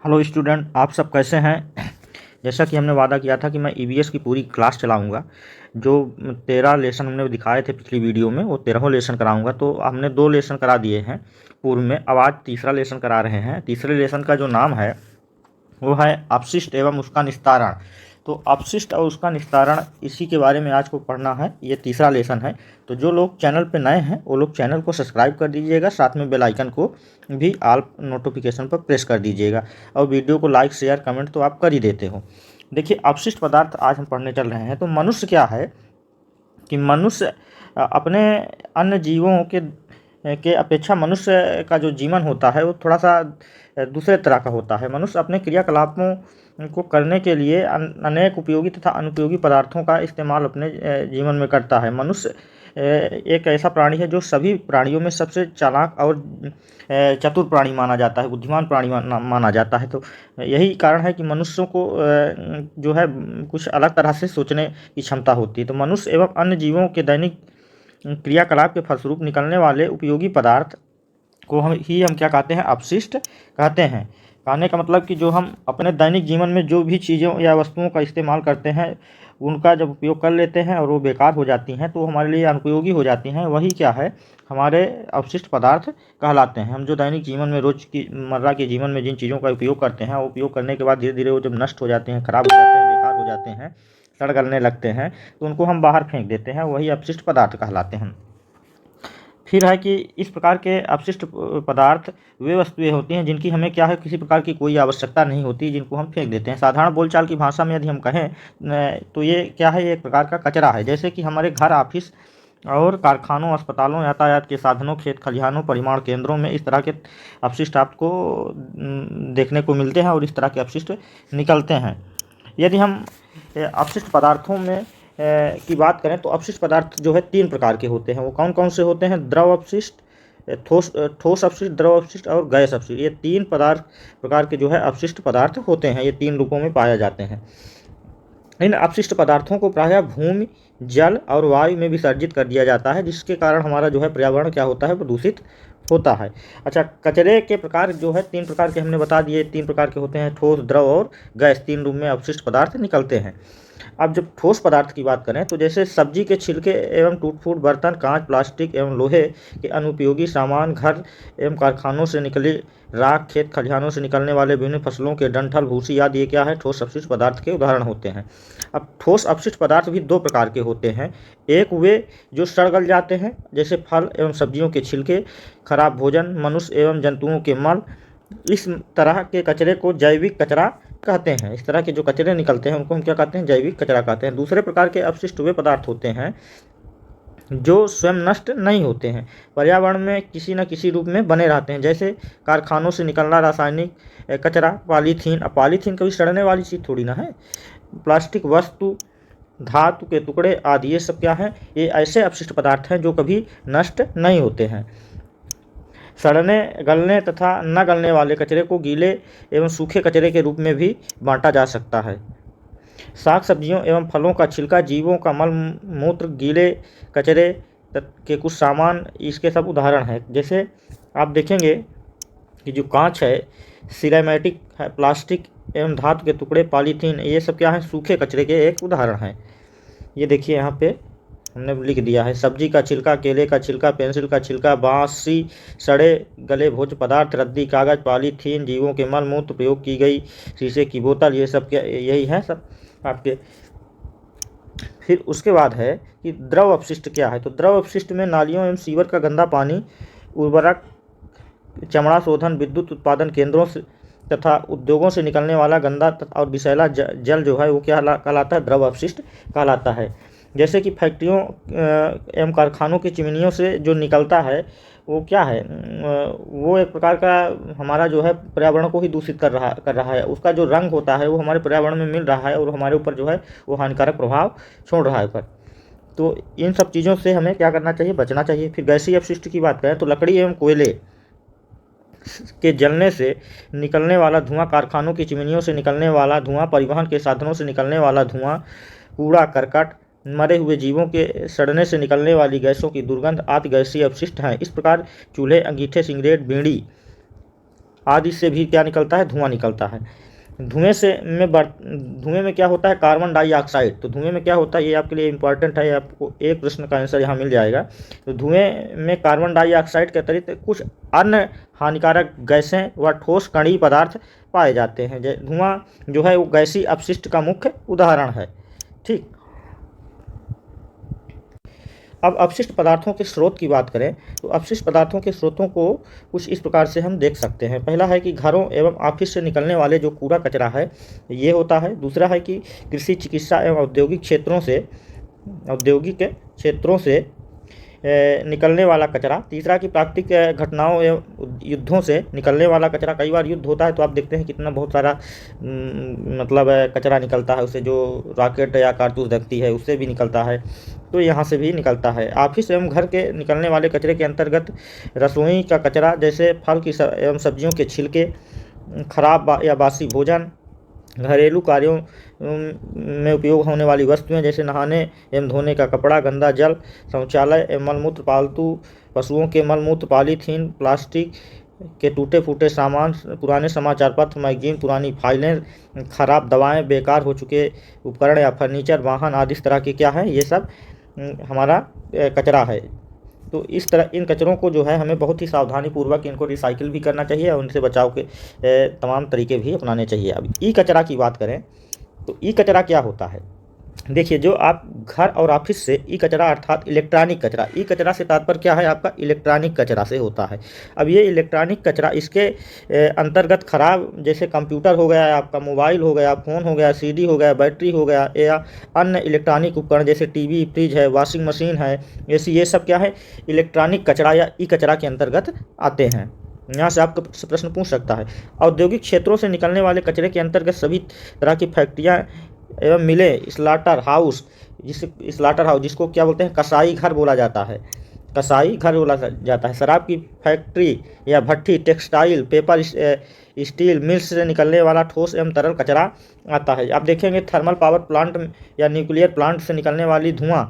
Hello student, आप सब कैसे हैं। जैसा कि हमने वादा किया था कि मैं ईवीएस की पूरी क्लास चलाऊंगा। जो 13 लेसन हमने दिखाए थे पिछली वीडियो में, वो 13 लेसन कराऊंगा। तो हमने 2 लेसन करा दिए हैं पूर्व में, अब आज तीसरा लेसन करा रहे हैं। तीसरे लेसन का जो नाम है वो है अपशिष्ट एवं उसका निस्तारण। तो अपशिष्ट और उसका निस्तारण, इसी के बारे में आज को पढ़ना है। ये तीसरा लेसन है। तो जो लोग चैनल पे नए हैं वो लोग चैनल को सब्सक्राइब कर दीजिएगा, साथ में बेल आइकन को भी ऑल नोटिफिकेशन पर प्रेस कर दीजिएगा। और वीडियो को लाइक शेयर कमेंट तो आप कर ही देते हो। देखिए, अपशिष्ट पदार्थ आज हम पढ़ने चल रहे हैं। तो मनुष्य क्या है कि मनुष्य अपने अन्य जीवों के अपेक्षा मनुष्य का जो जीवन होता है वो थोड़ा सा दूसरे तरह का होता है। मनुष्य अपने क्रियाकलापों को करने के लिए अनेक उपयोगी तथा अनुपयोगी पदार्थों का इस्तेमाल अपने जीवन में करता है। मनुष्य एक ऐसा प्राणी है जो सभी प्राणियों में सबसे चालाक और चतुर प्राणी माना जाता है, बुद्धिमान प्राणी माना जाता है। तो यही कारण है कि मनुष्यों को जो है कुछ अलग तरह से सोचने की क्षमता होती है। तो मनुष्य एवं अन्य जीवों के दैनिक क्रियाकलाप के फलस्वरूप निकलने वाले उपयोगी पदार्थ को हम क्या कहते हैं, अपशिष्ट कहते हैं। कहने का मतलब कि जो हम अपने दैनिक जीवन में जो भी चीज़ों या वस्तुओं का इस्तेमाल करते हैं, उनका जब उपयोग कर लेते हैं और वो बेकार हो जाती हैं तो हमारे लिए अनुपयोगी हो जाती हैं, वही क्या है, हमारे अवशिष्ट पदार्थ कहलाते हैं। हम जो दैनिक जीवन में रोज की मर्रा के जीवन में जिन चीज़ों का उपयोग करते हैं, वो उपयोग करने के बाद धीरे धीरे वो जब नष्ट हो जाते हैं, खराब हो जाते हैं, बेकार हो जाते हैं, सड़ गलने लगते हैं, तो उनको हम बाहर फेंक देते हैं, वही अपशिष्ट पदार्थ कहलाते हैं। फिर है कि इस प्रकार के अपशिष्ट पदार्थ वे वस्तुएं होती हैं जिनकी हमें क्या है, किसी प्रकार की कोई आवश्यकता नहीं होती, जिनको हम फेंक देते हैं। साधारण बोलचाल की भाषा में यदि हम कहें तो ये क्या है, ये एक प्रकार का कचरा है। जैसे कि हमारे घर, ऑफिस और कारखानों, अस्पतालों, यातायात के साधनों, खेत खलिहानों, परिवहन केंद्रों में इस तरह के अपशिष्ट आपको देखने को मिलते हैं और इस तरह के अपशिष्ट निकलते हैं। यदि हम अपशिष्ट पदार्थों में की बात करें तो अपशिष्ट पदार्थ जो है 3 प्रकार के होते हैं। वो कौन कौन से होते हैं? द्रव अपशिष्ट, ठोस अपशिष्ट, द्रव अपशिष्ट और गैस अपशिष्ट। ये 3 प्रकार के जो है अपशिष्ट पदार्थ होते हैं। ये 3 रूपों में पाए जाते हैं। इन अपशिष्ट पदार्थों को प्रायः भूमि, जल और वायु में विसर्जित कर दिया जाता है, जिसके कारण हमारा जो है पर्यावरण क्या होता है, प्रदूषित होता है। अच्छा, कचरे के प्रकार जो है 3 प्रकार के हमने बता दिए। 3 प्रकार के होते हैं, ठोस, द्रव और गैस। 3 रूप में अपशिष्ट पदार्थ निकलते हैं। अब जब ठोस पदार्थ की बात करें तो जैसे सब्जी के छिलके एवं टूट-फूट बर्तन, कांच, प्लास्टिक एवं लोहे के अनुपयोगी सामान, घर एवं कारखानों से निकली राख, खेत खलिहानों से निकलने वाले विभिन्न फसलों के डंठल, भूसी आदि, ये क्या है, ठोस अपशिष्ट पदार्थ के उदाहरण होते हैं। अब ठोस अपशिष्ट पदार्थ भी 2 प्रकार के होते हैं। एक वे जो सड़ गल जाते हैं, जैसे फल एवं सब्जियों के छिलके, खराब भोजन, मनुष्य एवं जंतुओं के मल। इस तरह के कचरे को जैविक कचरा कहते हैं। इस तरह के जो कचरे निकलते हैं उनको हम क्या कहते हैं, जैविक कचरा कहते हैं। दूसरे प्रकार के अपशिष्ट वे पदार्थ होते हैं जो स्वयं नष्ट नहीं होते हैं, पर्यावरण में किसी न किसी रूप में बने रहते हैं। जैसे कारखानों से निकलना रासायनिक कचरा, पॉलीथीन। अब पॉलीथीन कभी सड़ने वाली चीज़ थोड़ी ना है। प्लास्टिक वस्तु, धातु के टुकड़े आदि, ये सब क्या है, ये ऐसे अपशिष्ट पदार्थ हैं जो कभी नष्ट नहीं होते हैं। सड़ने, गलने तथा न गलने वाले कचरे को गीले एवं सूखे कचरे के रूप में भी बांटा जा सकता है। साग सब्जियों एवं फलों का छिलका, जीवों का मल मूत्र, गीले कचरे के कुछ सामान, इसके सब उदाहरण हैं। जैसे आप देखेंगे कि जो कांच है, सिरेमैटिक है, प्लास्टिक एवं धातु के टुकड़े, पॉलीथीन, ये सब क्या है, सूखे कचरे के एक उदाहरण हैं। ये देखिए यहाँ पे हमने लिख दिया है, सब्जी का छिलका, केले का छिलका, पेंसिल का छिलका, बाँसी, सड़े गले भोज्य पदार्थ, रद्दी, कागज़, पॉलीथीन, जीवों के मल मूत्र, प्रयोग की गई शीशे की बोतल, ये सब क्या, यही है सब आपके। फिर उसके बाद है कि द्रव अपशिष्ट क्या है। तो द्रव अपशिष्ट में नालियों एवं सीवर का गंदा पानी, उर्वरक, चमड़ा शोधन, विद्युत उत्पादन केंद्रों से तथा उद्योगों से निकलने वाला गंदा और विषैला जल जो है वो क्या कहलाता है, द्रव अपशिष्ट कहलाता है। जैसे कि फैक्ट्रियों एवं कारखानों की चिमनियों से जो निकलता है वो क्या है, वो एक प्रकार का हमारा जो है पर्यावरण को ही दूषित कर रहा है। उसका जो रंग होता है वो हमारे पर्यावरण में मिल रहा है और हमारे ऊपर जो है वो हानिकारक प्रभाव छोड़ रहा है ऊपर। तो इन सब चीज़ों से हमें क्या करना चाहिए, बचना चाहिए। फिर गैसीय अपशिष्ट की बात करें तो लकड़ी एवं कोयले के जलने से निकलने वाला धुआं, कारखानों की चिमनियों से निकलने वाला धुआं, परिवहन के साधनों से निकलने वाला धुआं, कूड़ा करकट, मरे हुए जीवों के सड़ने से निकलने वाली गैसों की दुर्गंध आदि गैसीय अपशिष्ट हैं। इस प्रकार चूल्हे, अंगीठे, सिगरेट, बीड़ी आदि से भी क्या निकलता है, धुआं निकलता है। धुएं में क्या होता है, कार्बन डाइऑक्साइड। तो धुएं में क्या होता है, ये आपके लिए इंपॉर्टेंट है, आपको एक प्रश्न का आंसर यहाँ मिल जाएगा। तो धुएं में कार्बन डाइऑक्साइड के अतिरिक्त कुछ अन्य हानिकारक गैसें व ठोस कणीय पदार्थ पाए जाते हैं। धुआं जो है वो गैसीय अपशिष्ट का मुख्य उदाहरण है। ठीक, अब अपशिष्ट पदार्थों के स्रोत की बात करें तो अपशिष्ट पदार्थों के स्रोतों को कुछ इस प्रकार से हम देख सकते हैं। पहला है कि घरों एवं ऑफिस से निकलने वाले जो कूड़ा कचरा है ये होता है। दूसरा है कि कृषि, चिकित्सा एवं औद्योगिक क्षेत्रों से निकलने वाला कचरा। तीसरा कि प्राकृतिक घटनाओं एवं युद्धों से निकलने वाला कचरा। कई बार युद्ध होता है तो आप देखते हैं कितना बहुत सारा मतलब कचरा निकलता है, उससे जो रॉकेट या कारतूस दगती है उससे भी निकलता है, तो यहाँ से भी निकलता है। ऑफिस एवं घर के निकलने वाले कचरे के अंतर्गत रसोई का कचरा, जैसे फल की एवं सब्जियों के छिलके, खराब या बासी भोजन, घरेलू कार्यों में उपयोग होने वाली वस्तुएं जैसे नहाने एवं धोने का कपड़ा, गंदा जल, शौचालय एवं मलमूत्र, पालतू पशुओं के मलमूत्र, पॉलीथीन, प्लास्टिक के टूटे फूटे सामान, पुराने समाचार पत्र, मैगजीन, पुरानी फाइलें, खराब दवाएं, बेकार हो चुके उपकरण या फर्नीचर, वाहन आदि इस तरह के क्या है, ये सब हमारा कचरा है। तो इस तरह इन कचरों को जो है हमें बहुत ही सावधानी पूर्वक इनको रिसाइकिल भी करना चाहिए और उनसे बचाव के तमाम तरीके भी अपनाने चाहिए। अब ई कचरा की बात करें तो ई कचरा क्या होता है, देखिए जो आप घर और ऑफिस से ई कचरा अर्थात इलेक्ट्रॉनिक कचरा, ई कचरा से तात्पर्य क्या है आपका, इलेक्ट्रॉनिक कचरा से होता है। अब ये इलेक्ट्रॉनिक कचरा इसके अंतर्गत खराब, जैसे कंप्यूटर हो गया, आपका मोबाइल हो गया, फ़ोन हो गया, सीडी हो गया, बैटरी हो गया, या अन्य इलेक्ट्रॉनिक उपकरण जैसे टीवी, फ्रिज है, वॉशिंग मशीन है, ऐसी ये सब क्या है, इलेक्ट्रॉनिक कचरा या ई कचरा के अंतर्गत आते हैं। यहाँ से आपको प्रश्न पूछ सकता है। औद्योगिक क्षेत्रों से निकलने वाले कचरे के अंतर्गत सभी तरह की फैक्ट्रियाँ एवं मिले, स्लाटर हाउस जिसको क्या बोलते हैं, कसाई घर बोला जाता है, कसाई घर बोला जाता है, शराब की फैक्ट्री या भट्ठी, टेक्सटाइल, पेपर, स्टील मिल्स से निकलने वाला ठोस एवं तरल कचरा आता है। आप देखेंगे थर्मल पावर प्लांट या न्यूक्लियर प्लांट से निकलने वाली धुआं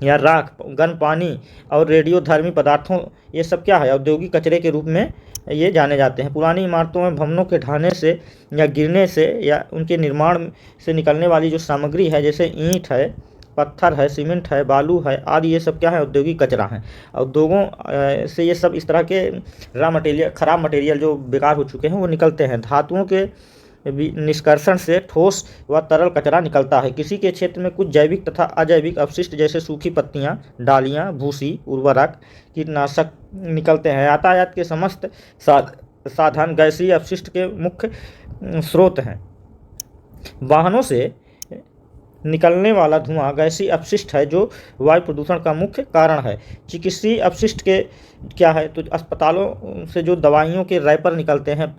या राख, गर्म पानी और रेडियोधर्मी पदार्थों, ये सब क्या है, औद्योगिक कचरे के रूप में ये जाने जाते हैं। पुरानी इमारतों में भवनों के ढहने से या गिरने से या उनके निर्माण से निकलने वाली जो सामग्री है, जैसे ईंट है, पत्थर है, सीमेंट है, बालू है आदि, ये सब क्या है, औद्योगिक कचरा है। उद्योगों से ये सब इस तरह के खराब मटेरियल जो बेकार हो चुके हैं वो निकलते हैं। धातुओं के निष्कर्षण से ठोस व तरल कचरा निकलता है। कृषि के क्षेत्र में कुछ जैविक तथा अजैविक अपशिष्ट जैसे सूखी पत्तियां, डालियां, भूसी, उर्वरक, कीटनाशक निकलते हैं। यातायात के समस्त साधन गैसीय अपशिष्ट के मुख्य स्रोत हैं। वाहनों से निकलने वाला धुआं गैसीय अपशिष्ट है जो वायु प्रदूषण का मुख्य कारण है। चिकित्सीय अपशिष्ट के क्या है, तो अस्पतालों से जो दवाइयों के रैपर निकलते हैं,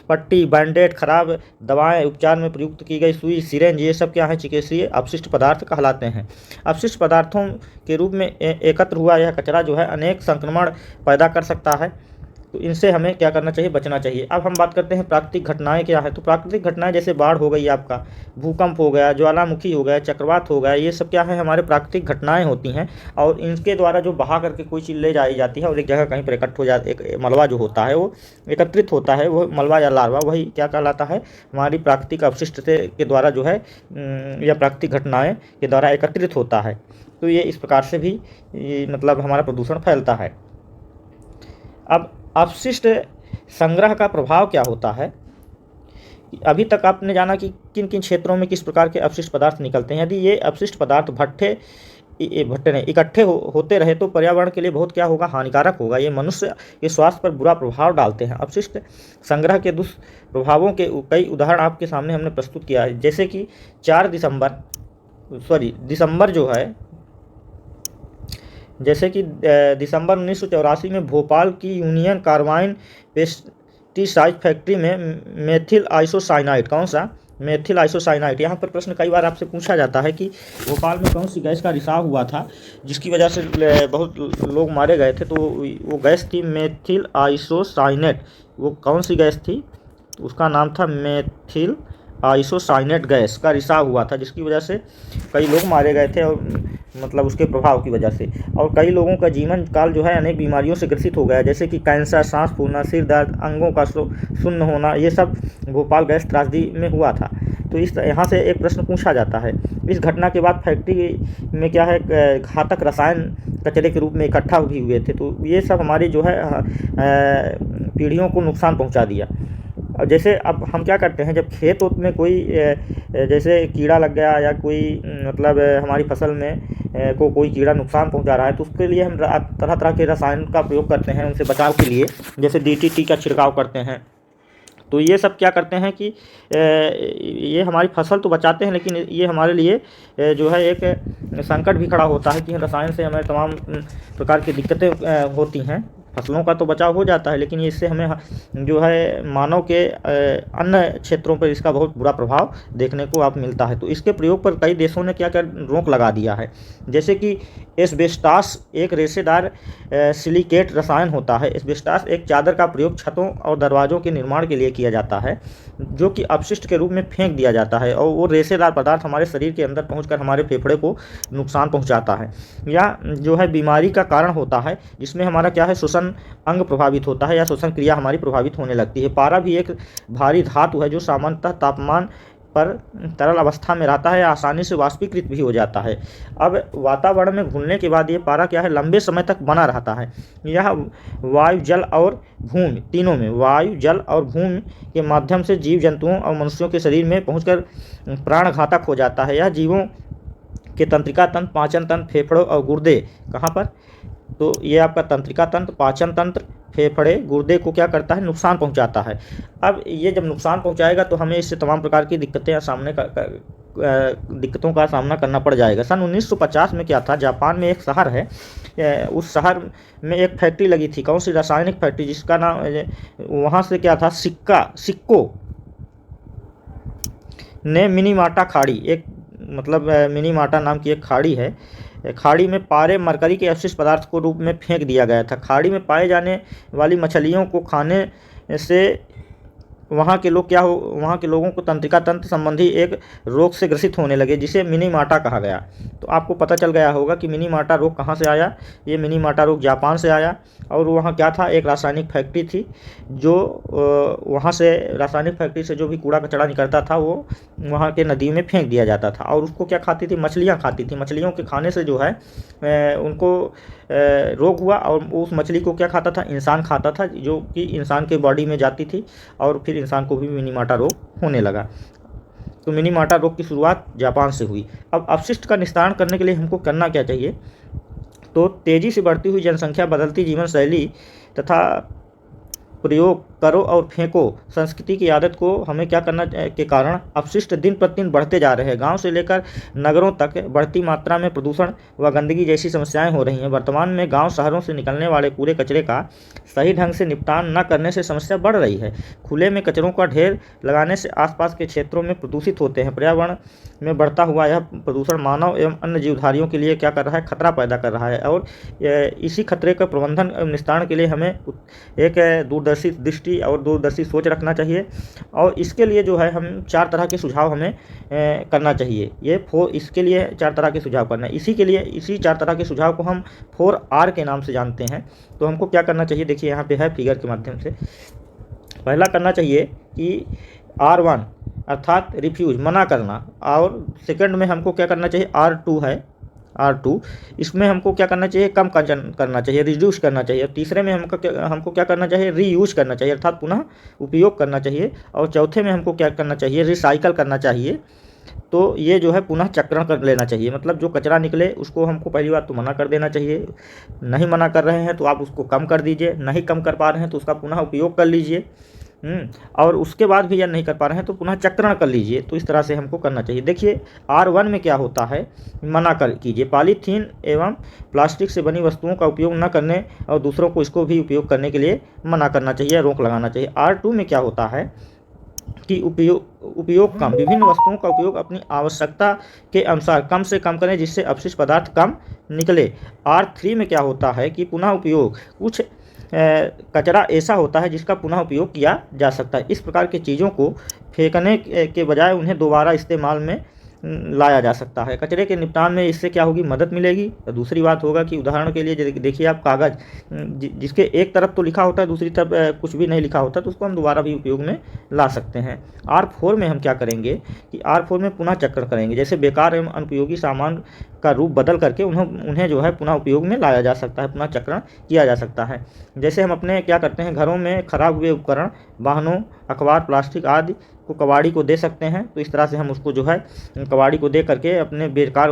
पट्टी, बैंडेड, खराब दवाएं, उपचार में प्रयुक्त की गई सुई, सिरेंज, ये सब क्या है, चिकित्सीय अपशिष्ट पदार्थ कहलाते हैं। अपशिष्ट पदार्थों के रूप में एकत्र हुआ यह कचरा जो है अनेक संक्रमण पैदा कर सकता है, तो इनसे हमें क्या करना चाहिए, बचना चाहिए। अब हम बात करते हैं प्राकृतिक घटनाएं क्या है। तो प्राकृतिक घटनाएं जैसे बाढ़ हो गई, आपका भूकंप हो गया, ज्वालामुखी हो गया, चक्रवात हो गया, ये सब क्या है, हमारे प्राकृतिक घटनाएं होती हैं और इनके द्वारा जो बहा करके कोई चीज़ ले जाई जाती है और एक जगह कहीं पर इकट्ठ हो जाती, एक मलबा जो होता है वो एकत्रित होता है, वो मलबा या लार्वा वही क्या कहलाता है, हमारी प्राकृतिक अपशिष्ट से के द्वारा जो है या प्राकृतिक घटनाएँ के द्वारा एकत्रित होता है। तो ये इस प्रकार से भी मतलब हमारा प्रदूषण फैलता है। अब अपशिष्ट संग्रह का प्रभाव क्या होता है, अभी तक आपने जाना कि किन किन क्षेत्रों में किस प्रकार के अपशिष्ट पदार्थ निकलते हैं। यदि ये अपशिष्ट पदार्थ इकट्ठे होते रहे तो पर्यावरण के लिए बहुत क्या होगा, हानिकारक होगा। ये मनुष्य के स्वास्थ्य पर बुरा प्रभाव डालते हैं। अपशिष्ट संग्रह के दुष्प्रभावों के कई उदाहरण आपके सामने हमने प्रस्तुत किया है, जैसे कि दिसंबर जो है, जैसे कि दिसंबर 1984 में भोपाल की यूनियन कार्बाइन पेस्टिसाइड फैक्ट्री में मेथिल आइसोसाइनाइड, कौन सा, मेथिल आइसोसाइनाइड। यहाँ पर प्रश्न कई बार आपसे पूछा जाता है कि भोपाल में कौन सी गैस का रिसाव हुआ था जिसकी वजह से बहुत लोग मारे गए थे, तो वो गैस थी मेथिल आइसोसाइनेट। वो कौन सी गैस थी, उसका नाम था मेथिल आइसोसाइनेट गैस का रिसाव हुआ था, जिसकी वजह से कई लोग मारे गए थे, और मतलब उसके प्रभाव की वजह से। और कई लोगों का जीवन काल जो है अनेक बीमारियों से ग्रसित हो गया, जैसे कि कैंसर, सांस फूलना, सिर दर्द, अंगों का सुन्न होना, ये सब भोपाल गैस त्रासदी में हुआ था। तो इस यहाँ से एक प्रश्न पूछा जाता है, इस घटना के बाद फैक्ट्री में क्या है घातक रसायन कचरे के रूप में इकट्ठा भी हुए थे। तो ये सब हमारी जो है पीढ़ियों को नुकसान पहुंचा दिया। और जैसे अब हम क्या करते हैं, जब खेत उत में कोई जैसे कीड़ा लग गया या कोई मतलब हमारी फसल में को कोई कीड़ा नुकसान पहुंचा रहा है, तो उसके लिए हम तरह तरह के रसायन का प्रयोग करते हैं उनसे बचाव के लिए, जैसे DDT का छिड़काव करते हैं। तो ये सब क्या करते हैं कि ये हमारी फसल तो बचाते हैं, लेकिन ये हमारे लिए जो है एक संकट भी खड़ा होता है कि रसायन से हमें तमाम प्रकार की दिक्कतें होती हैं। फसलों का तो बचाव हो जाता है, लेकिन इससे हमें जो है मानव के अन्य क्षेत्रों पर इसका बहुत बुरा प्रभाव देखने को आप मिलता है। तो इसके प्रयोग पर कई देशों ने क्या रोक लगा दिया है, जैसे कि एस्बेस्टास एक रेशेदार सिलिकेट रसायन होता है। एस्बेस्टास एक चादर का प्रयोग छतों और दरवाज़ों के निर्माण के लिए किया जाता है, जो कि अपशिष्ट के रूप में फेंक दिया जाता है, और वो रेशेदार पदार्थ हमारे शरीर के अंदर पहुंचकर हमारे फेफड़े को नुकसान पहुंचाता है, या जो है बीमारी का कारण होता है, जिसमें हमारा क्या है श्वसन अंग प्रभावित होता है या श्वसन क्रिया हमारी प्रभावित होने लगती है। पारा भी एक भारी धातु है जो सामान्यतः तापमान पर तरल अवस्था में रहता है, आसानी से वाष्पीकृत भी हो जाता है। अब वातावरण में घुलने के बाद ये पारा क्या है लंबे समय तक बना रहता है। यह वायु, जल और भूमि तीनों में, वायु, जल और भूमि के माध्यम से जीव जंतुओं और मनुष्यों के शरीर में पहुंचकर प्राणघातक हो जाता है। यह जीवों के तंत्रिका तंत्र, पाचन तंत्र, फेफड़ों और गुर्दे कहाँ पर, तो ये आपका तंत्रिका तंत्र, पाचन तंत्र, फेफड़े, गुर्दे को क्या करता है नुकसान पहुंचाता है। अब ये जब नुकसान पहुंचाएगा तो हमें इससे तमाम प्रकार की दिक्कतों का सामना करना पड़ जाएगा। सन 1950 में क्या था, जापान में एक शहर है, उस शहर में एक फैक्ट्री लगी थी। कौन सी? रासायनिक फैक्ट्री, जिसका नाम वहाँ से क्या था, सिक्को ने मिनीमाटा खाड़ी, एक मतलब मिनीमाटा नाम की एक खाड़ी है, खाड़ी में पारे मरकरी के अवशिष्ट पदार्थ को रूप में फेंक दिया गया था। खाड़ी में पाए जाने वाली मछलियों को खाने से वहाँ के लोगों को तंत्रिका तंत्र संबंधी एक रोग से ग्रसित होने लगे, जिसे मिनीमाटा कहा गया। तो आपको पता चल गया होगा कि मिनीमाटा रोग कहाँ से आया। ये मिनीमाटा रोग जापान से आया, और वहाँ क्या था, एक रासायनिक फैक्ट्री थी, जो वहाँ से रासायनिक फैक्ट्री से जो भी कूड़ा कचरा निकलता था वो वहाँ के नदी में फेंक दिया जाता था, और उसको क्या खाती थी, मछलियाँ खाती थी। मछलियों के खाने से जो है उनको रोग हुआ, और उस मछली को क्या खाता था, इंसान खाता था, जो कि इंसान के बॉडी में जाती थी, और फिर इंसान को भी मिनीमाटा रोग होने लगा। तो मिनीमाटा रोग की शुरुआत जापान से हुई। अब अपशिष्ट का निस्तारण करने के लिए हमको करना क्या चाहिए, तो तेज़ी से बढ़ती हुई जनसंख्या, बदलती जीवन शैली तथा प्रयोग करो और फेंको संस्कृति की आदत को हमें क्या करना के कारण अपशिष्ट दिन प्रतिदिन बढ़ते जा रहे हैं। गांव से लेकर नगरों तक बढ़ती मात्रा में प्रदूषण व गंदगी जैसी समस्याएं हो रही हैं। वर्तमान में गांव शहरों से निकलने वाले कूड़े कचरे का सही ढंग से निपटान न करने से समस्या बढ़ रही है। खुले में कचरों का ढेर लगाने से आसपास के क्षेत्रों में प्रदूषित होते हैं। पर्यावरण में बढ़ता हुआ यह प्रदूषण मानव एवं अन्य जीवधारियों के लिए क्या कर रहा है, खतरा पैदा कर रहा है, और इसी खतरे का प्रबंधन एवं निस्तारण के लिए हमें एक दूरदर्शी दृष्टि और दूरदर्शी सोच रखना चाहिए। और इसके लिए जो है हम 4 तरह के सुझाव हमें करना चाहिए। इसके लिए 4 तरह के सुझाव करना है। इसी 4 तरह के सुझाव को हम 4R के नाम से जानते हैं। तो हमको क्या करना चाहिए, देखिए यहाँ पे है फिगर के माध्यम से। पहला करना चाहिए कि R1 अर्थात रिफ्यूज, मना करना, और सेकंड में हमको क्या करना चाहिए, R2 है, R2 इसमें हमको क्या करना चाहिए, कम करना चाहिए, रिड्यूस करना चाहिए। और तीसरे में हमको क्या करना चाहिए, रीयूज करना चाहिए अर्थात पुनः उपयोग करना चाहिए। और चौथे में हमको क्या करना चाहिए, रिसाइकल करना चाहिए। तो ये जो है पुनः चक्रण कर लेना चाहिए, मतलब जो कचरा निकले उसको हमको पहली बात तो मना कर देना चाहिए। नहीं मना कर रहे हैं तो आप उसको कम कर दीजिए, नहीं कम कर पा रहे हैं तो उसका पुनः उपयोग कर लीजिए, और उसके बाद भी यह नहीं कर पा रहे हैं तो पुनः चक्रण कर लीजिए। तो इस तरह से हमको करना चाहिए। देखिए R1 में क्या होता है, मना कीजिए, पॉलीथीन एवं प्लास्टिक से बनी वस्तुओं का उपयोग न करने और दूसरों को इसको भी उपयोग करने के लिए मना करना चाहिए, रोक लगाना चाहिए। R2 में क्या होता है कि उपयोग कम, विभिन्न वस्तुओं का उपयोग अपनी आवश्यकता के अनुसार कम से कम करें, जिससे अपशिष्ट पदार्थ कम निकले। R3 में क्या होता है कि पुनः उपयोग, कुछ कचरा ऐसा होता है जिसका पुनः उपयोग किया जा सकता है। इस प्रकार की चीज़ों को फेंकने के बजाय उन्हें दोबारा इस्तेमाल में लाया जा सकता है। कचरे के निपटान में इससे क्या होगी, मदद मिलेगी। तो दूसरी बात होगा कि उदाहरण के लिए देखिए आप कागज़ जिसके एक तरफ तो लिखा होता है, दूसरी तरफ कुछ भी नहीं लिखा होता, तो उसको हम दोबारा भी उपयोग में ला सकते हैं। R4 में हम क्या करेंगे कि R4 में पुनः चक्रण करेंगे। जैसे बेकार एवं अनुपयोगी सामान का रूप बदल करके उन्हें जो है पुनः उपयोग में लाया जा सकता है, पुनः चक्रण किया जा सकता है। जैसे हम अपने क्या करते हैं, घरों में खराब हुए उपकरण, वाहनों, अखबार, प्लास्टिक आदि को कबाड़ी को दे सकते हैं। तो इस तरह से हम उसको जो है कबाड़ी को दे करके अपने बेकार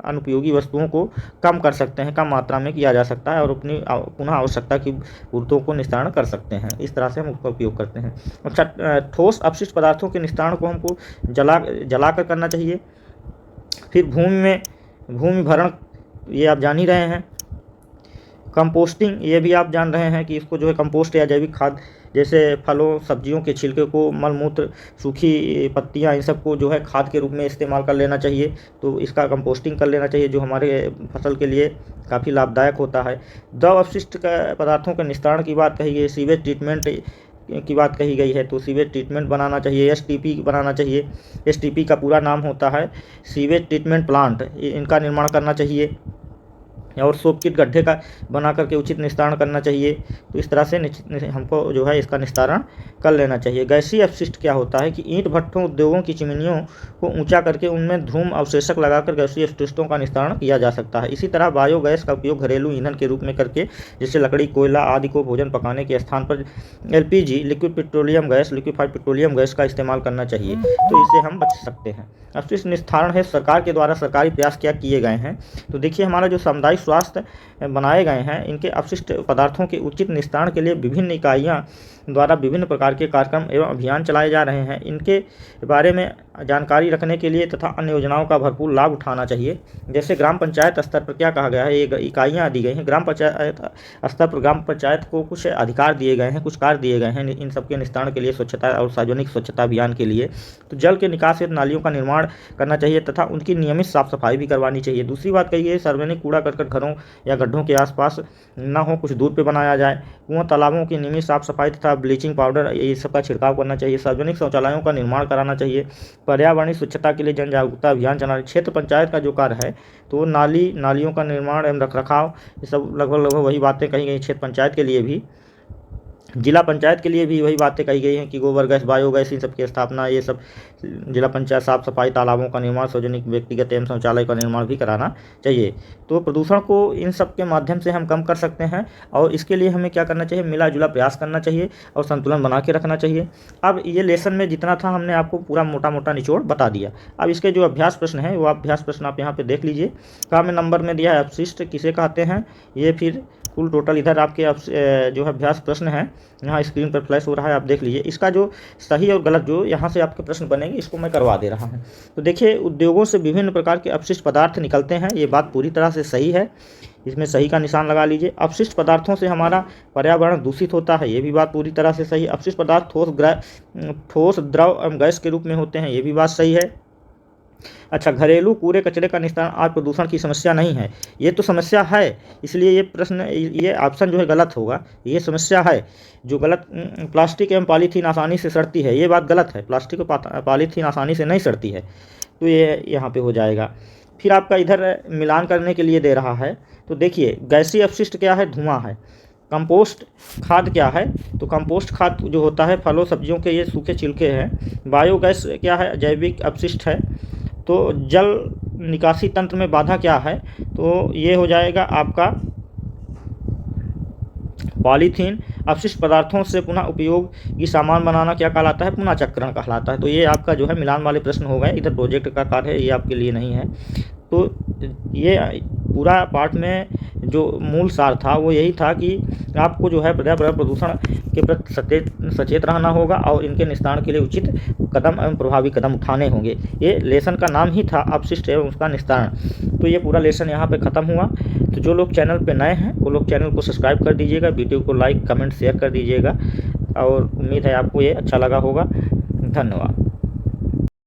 अनुपयोगी वस्तुओं को कम कर सकते हैं, कम मात्रा में किया जा सकता है और अपनी पुनः आवश्यकता की पूर्तों को निस्तारण कर सकते हैं। इस तरह से हम उसका उपयोग करते हैं। अच्छा, ठोस अपशिष्ट पदार्थों के निस्तारण को हमको जलाकर करना चाहिए। फिर भूमि भरण, ये आप जान ही रहे हैं। कंपोस्टिंग, ये भी आप जान रहे हैं कि इसको जो है कंपोस्ट या जैविक खाद, जैसे फलों सब्जियों के छिलके को, मलमूत्र, सूखी पत्तियां, इन सबको जो है खाद के रूप में इस्तेमाल कर लेना चाहिए। तो इसका कंपोस्टिंग कर लेना चाहिए, जो हमारे फसल के लिए काफ़ी लाभदायक होता है। द्रव अपशिष्ट पदार्थों के निस्तारण की बात कही गई, सीवेज ट्रीटमेंट की बात कही गई है। तो सीवेज ट्रीटमेंट बनाना चाहिए, STP बनाना चाहिए। STP का पूरा नाम होता है सीवेज ट्रीटमेंट प्लांट। इनका निर्माण करना चाहिए और सोपकिट गड्ढे का बना करके उचित निस्तारण करना चाहिए। तो इस तरह से हमको जो है इसका निस्तारण कर लेना चाहिए। गैसीय अपशिष्ट क्या होता है कि ईंट भट्ठों, उद्योगों की चिमनियों को ऊंचा करके उनमें धूम अवशेषक लगाकर गैसीय अपशिष्टों का निस्तारण किया जा सकता है। इसी तरह बायोगैस का उपयोग घरेलू ईंधन के रूप में करके, जैसे लकड़ी, कोयला आदि को भोजन पकाने के स्थान पर LPG, liquid petroleum gas, liquefied petroleum gas का इस्तेमाल करना चाहिए। तो इससे हम बच सकते हैं। अपशिष्ट निस्तारण है, सरकार के द्वारा सरकारी प्रयास क्या किए गए हैं। तो देखिए, हमारा जो सामुदायिक स्वास्थ्य बनाए गए हैं, इनके अपशिष्ट पदार्थों के उचित निस्तारण के लिए विभिन्न इकाइयां द्वारा विभिन्न प्रकार के कार्यक्रम एवं अभियान चलाए जा रहे हैं। इनके बारे में जानकारी रखने के लिए तथा अन्य योजनाओं का भरपूर लाभ उठाना चाहिए। जैसे ग्राम पंचायत स्तर पर क्या कहा गया है, ये इकाइयाँ दी गई हैं। ग्राम पंचायत स्तर पर ग्राम पंचायत को कुछ अधिकार दिए गए हैं, कुछ कार्य दिए गए हैं इन सबके निस्तारण के लिए, स्वच्छता और सार्वजनिक स्वच्छता अभियान के लिए। तो जल के निकास हेतु नालियों का निर्माण करना चाहिए तथा उनकी नियमित साफ सफाई भी करवानी चाहिए। दूसरी बात कही है, सार्वजनिक कूड़ा करकट घरों या गड्ढों के आसपास न हो, कुछ दूर पे बनाया जाए। कुआं तालाबों की नियमित साफ सफाई तथा ब्लीचिंग पाउडर ये सब का छिड़काव करना चाहिए। सार्वजनिक शौचालयों का निर्माण कराना चाहिए। पर्यावरणीय स्वच्छता के लिए जन जागरूकता अभियान चलाना। क्षेत्र पंचायत का जो कार्य है, तो नालियों का निर्माण एवं रखरखाव, ये सब लगभग वही बातें कही गई क्षेत्र पंचायत के लिए भी। जिला पंचायत के लिए भी वही बातें कही गई हैं कि गोबर गैस, बायोगैस, इन सब की स्थापना, ये सब जिला पंचायत साफ सफाई, तालाबों का निर्माण, सार्वजनिक व्यक्तिगत एवं शौचालय का निर्माण भी कराना चाहिए। तो प्रदूषण को इन सब के माध्यम से हम कम कर सकते हैं और इसके लिए हमें क्या करना चाहिए, मिला जुला प्रयास करना चाहिए और संतुलन बना के रखना चाहिए। अब ये लेसन में जितना था हमने आपको पूरा मोटा मोटा निचोड़ बता दिया। अब इसके जो अभ्यास प्रश्न है, वो अभ्यास प्रश्न आप यहाँ पर देख लीजिए। काम्य नंबर में दिया है अपशिष्ट किसे कहते हैं, ये फिर कुल टोटल इधर आपके जो अभ्यास प्रश्न है यहाँ स्क्रीन पर फ्लैश हो रहा है, आप देख लीजिए। इसका जो सही और गलत जो यहाँ से आपके प्रश्न बनेंगे, इसको मैं करवा दे रहा हूँ। तो देखिए, उद्योगों से विभिन्न प्रकार के अपशिष्ट पदार्थ निकलते हैं, ये बात पूरी तरह से सही है, इसमें सही का निशान लगा लीजिए। अपशिष्ट पदार्थों से हमारा पर्यावरण दूषित होता है, ये भी बात पूरी तरह से सही। अपशिष्ट पदार्थ ठोस, द्रव एवं गैस के रूप में होते हैं, ये भी बात सही है। अच्छा, घरेलू कूड़े कचरे का निस्तारण आज प्रदूषण की समस्या नहीं है, ये तो समस्या है, इसलिए ये प्रश्न, ये ऑप्शन जो है गलत होगा। ये समस्या है जो गलत। प्लास्टिक एवं पॉलीथीन आसानी से सड़ती है, ये बात गलत है। प्लास्टिक और पॉलीथीन आसानी से नहीं सड़ती है, तो ये यहाँ पे हो जाएगा। फिर आपका इधर मिलान करने के लिए दे रहा है। तो देखिए, गैसीय अपशिष्ट क्या है, धुआं है। कंपोस्ट खाद क्या है, तो कंपोस्ट खाद जो होता है फलों सब्जियों के ये सूखे छिलके हैं। बायोगैस क्या है, जैविक अपशिष्ट है। तो जल निकासी तंत्र में बाधा क्या है, तो ये हो जाएगा आपका पॉलीथीन। अपशिष्ट पदार्थों से पुनः उपयोग की सामान बनाना क्या कहलाता है, पुनः चक्रण कहलाता है। तो ये आपका जो है मिलान वाले प्रश्न हो गए। इधर प्रोजेक्ट का कार्य है, ये आपके लिए नहीं है। तो ये पूरा पार्ट में जो मूल सार था वो यही था कि आपको जो है पर्यावरण प्रदूषण के प्रति सचेत रहना होगा और इनके निस्तारण के लिए उचित कदम एवं प्रभावी कदम उठाने होंगे। ये लेसन का नाम ही था, अपशिष्ट एवं उसका निस्तारण। तो ये पूरा लेसन यहाँ पे ख़त्म हुआ। तो जो लोग चैनल पे नए हैं वो लोग चैनल को सब्सक्राइब कर दीजिएगा, वीडियो को लाइक, कमेंट, शेयर कर दीजिएगा और उम्मीद है आपको ये अच्छा लगा होगा। धन्यवाद।